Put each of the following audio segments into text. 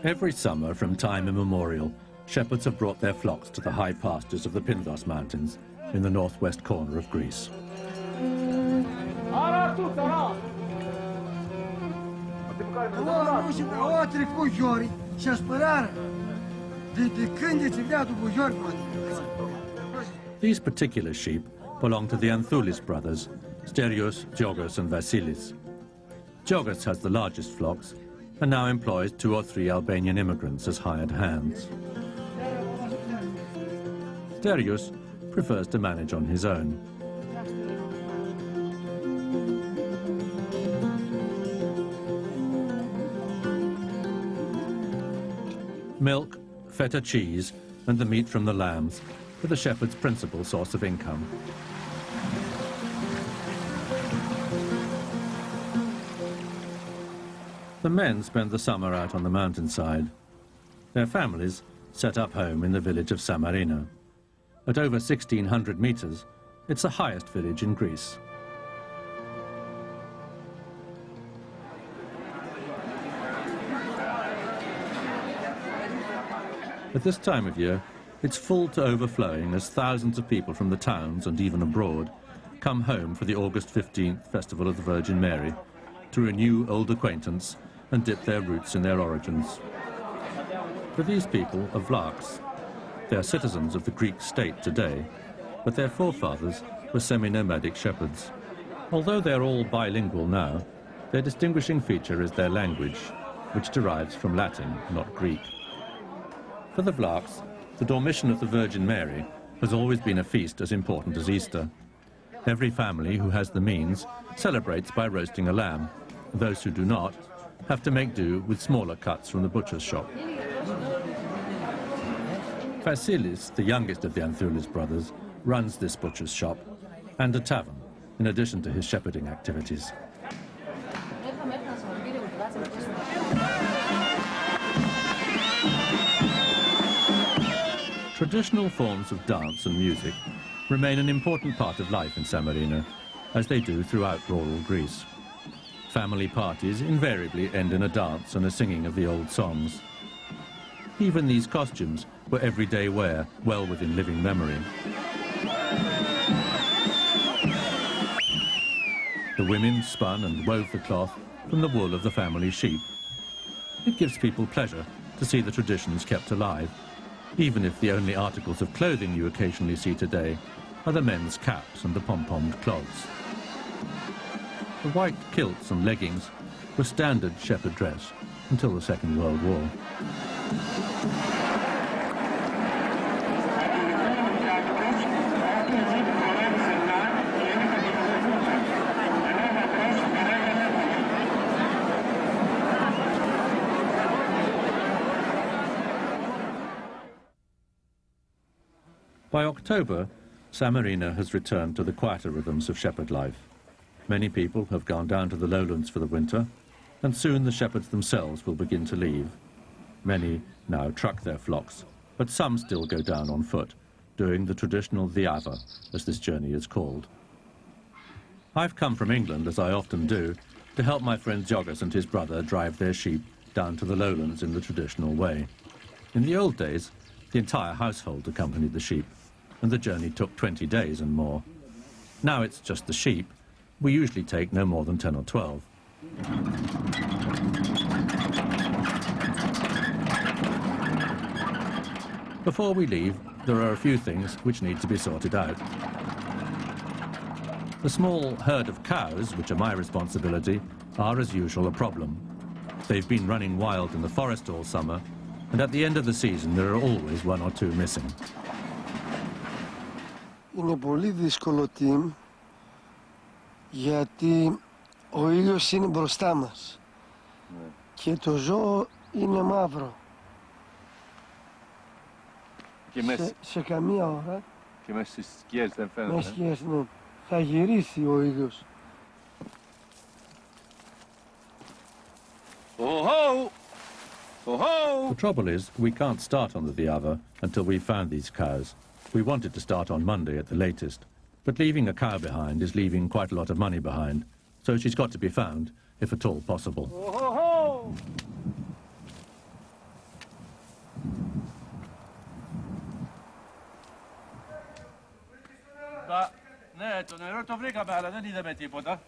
Every summer from time immemorial, shepherds have brought their flocks to the high pastures of the Pindus mountains in the northwest corner of Greece. These particular sheep belong to the Anthoulis brothers, Sterios, Georgos and Vasilis. Georgos has the largest flocks and now employs 2 or 3 Albanian immigrants as hired hands. Sterios prefers to manage on his own. Milk, feta cheese and the meat from the lambs are the shepherd's principal source of income. The men spend the summer out on the mountainside. Their families set up home in the village of Samarina. At over 1,600 meters, it's the highest village in Greece. At this time of year, it's full to overflowing as thousands of people from the towns and even abroad come home for the August 15th Festival of the Virgin Mary to renew old acquaintance and dip their roots in their origins. For these people are vlachs. They are citizens of the Greek state today, but their forefathers were semi-nomadic shepherds. Although they're all bilingual now, their distinguishing feature is their language, which derives from Latin, not Greek. For the vlachs, the Dormition of the Virgin Mary has always been a feast as important as Easter. Every family who has the means celebrates by roasting a lamb. Those who do not have to make do with smaller cuts from the butcher's shop. Vasilis, the youngest of the Anthoulis brothers, runs this butcher's shop and a tavern, in addition to his shepherding activities. Traditional forms of dance and music remain an important part of life in Samarina, as they do throughout rural Greece. Family parties invariably end in a dance and a singing of the old songs. Even these costumes were everyday wear, well within living memory. The women spun and wove the cloth from the wool of the family sheep. It gives people pleasure to see the traditions kept alive, even if the only articles of clothing you occasionally see today are the men's caps and the pom-pommed clogs. The white kilts and leggings were standard shepherd dress until the Second World War. By October, Samarina has returned to the quieter rhythms of shepherd life. Many people have gone down to the lowlands for the winter, and soon the shepherds themselves will begin to leave. Many now truck their flocks, but some still go down on foot, doing the traditional Dhiava, as this journey is called. I've come from England, as I often do, to help my friend Georgos and his brother drive their sheep down to the lowlands in the traditional way. In the old days, the entire household accompanied the sheep, and the journey took 20 days and more. Now it's just the sheep. We usually take no more than 10 or 12. Before we leave, there are a few things which need to be sorted out. The small herd of cows, which are my responsibility, are as usual a problem. They've been running wild in the forest all summer, and at the end of the season there are always 1 or 2 missing. Είναι πολύ δύσκολο team, γιατί ο ήλιος είναι μπροστά μας και το ζώο είναι μαύρο. Σε καμία ώρα. Και μέσα στις σκιές δεν φαίνεται. Μέσα στις σκιές, ναι. Θα γυρίσει ο ήλιος. The trouble is, we can't start on the Dhiava until we've found these cows. We wanted to start on Monday at the latest, but leaving a cow behind is leaving quite a lot of money behind, so she's got to be found, if at all possible. το νερό το βρήκαμε, αλλά δεν είδαμε τίποτα.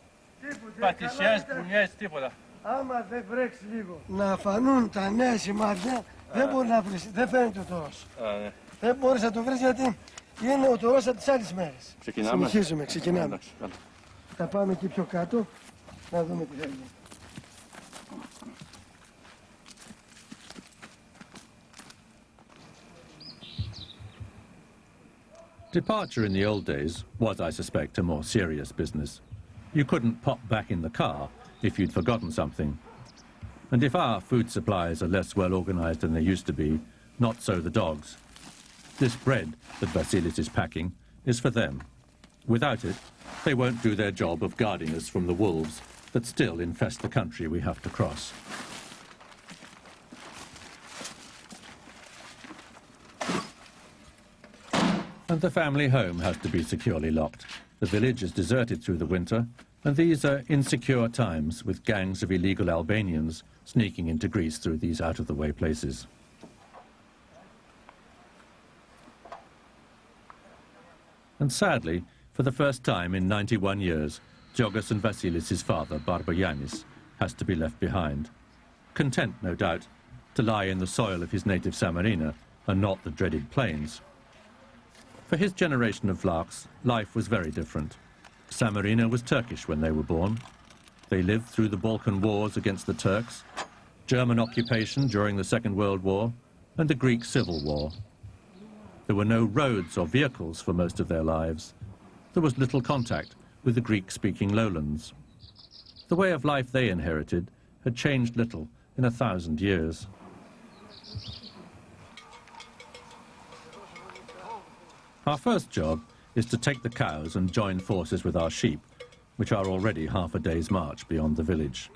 Πατησιές, μπουνιές, τίποτα. Άμα δεν βρέξει λίγο να φανούν τα νέα σημάδια, δεν μπορεί να βρεις, δεν φαίνεται ο τορός. Ναι. Δεν μπορείς να το βρεις γιατί είναι ο τορός από τις άλλες μέρες. Ξεκινάμε. Συνεχίζουμε, ξεκινάμε. Εντάξει, καλά. Θα πάμε εκεί πιο κάτω, να δούμε τι θα γίνει. Departure in the old days was, I suspect, a more serious business. You couldn't pop back in the car if you'd forgotten something. And if our food supplies are less well organized than they used to be, not so the dogs. This bread that Vasilis is packing is for them. Without it, they won't do their job of guarding us from the wolves that still infest the country we have to cross. And the family home has to be securely locked. The village is deserted through the winter, and these are insecure times with gangs of illegal Albanians sneaking into Greece through these out-of-the-way places. And sadly, for the first time in 91 years, Giorgos and Vasilis' father, Barbayanis, has to be left behind. Content, no doubt, to lie in the soil of his native Samarina and not the dreaded plains. For his generation of vlachs, life was very different. Samarina was Turkish when they were born. They lived through the Balkan Wars against the Turks, German occupation during the Second World War, and the Greek Civil War. There were no roads or vehicles for most of their lives. There was little contact with the Greek-speaking lowlands. The way of life they inherited had changed little in 1,000 years. Our first job is to take the cows and join forces with our sheep, which are already half a day's march beyond the village.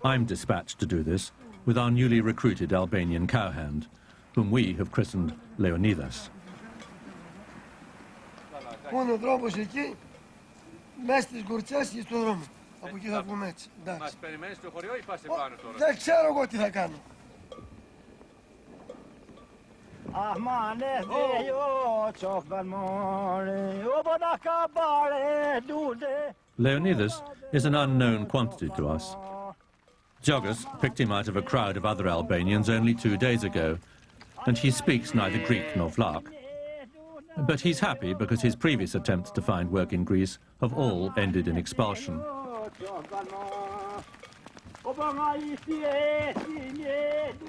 I'm dispatched to do this with our newly recruited Albanian cowhand, whom we have christened Leonidas. Μόνο ο δρόμος εκεί, μέσα στις γουρτσές και στον δρόμο. Από εκεί θα βγούμε έτσι. Μας περιμένεις στο χωριό ή πας επάνω τώρα? Δεν ξέρω εγώ τι θα κάνω. Leonidas is an unknown quantity to us. Giorgos picked him out of a crowd of other Albanians only 2 days ago, and he speaks neither Greek nor Vlach. But he's happy because his previous attempts to find work in Greece have all ended in expulsion.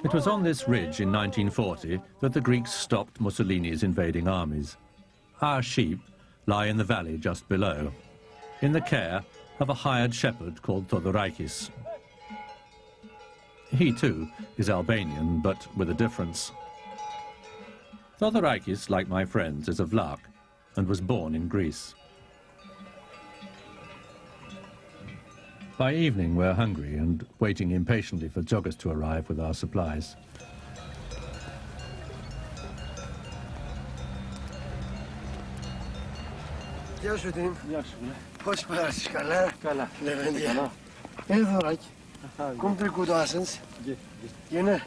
It was on this ridge in 1940 that the Greeks stopped Mussolini's invading armies. Our sheep lie in the valley just below, in the care of a hired shepherd called Theodorakis. He too is Albanian, but with a difference. Theodorakis, like my friends, is a Vlach and was born in Greece. By evening, we're hungry and waiting impatiently for Giorgos to arrive with our supplies. Γεια σου, Τιμ. Γεια σου, ναι. Πώς πέρασες, καλά? Καλά. Λεβέντια. Καλά. Δωράκι. Cum trecut astăzi? Bine?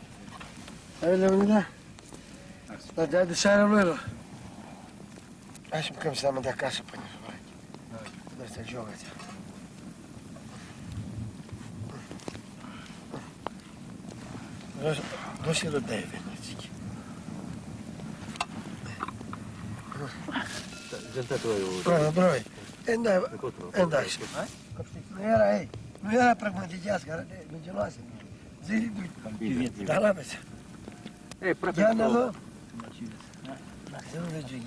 Hai, Leonida? La dea de seară lui ăla. Hai să mâncăm seama de acasă până, Dωράκι. Dă-ți-l joc, Δώσε το David, έτσι. Δεν θα τρώει Πρώτα, πρώτα. Εντάξει. Nu era pragmatic ascara, nu geloase. Zili, da la vezi. Ei, Ia, ne-a luat. Să nu vezi,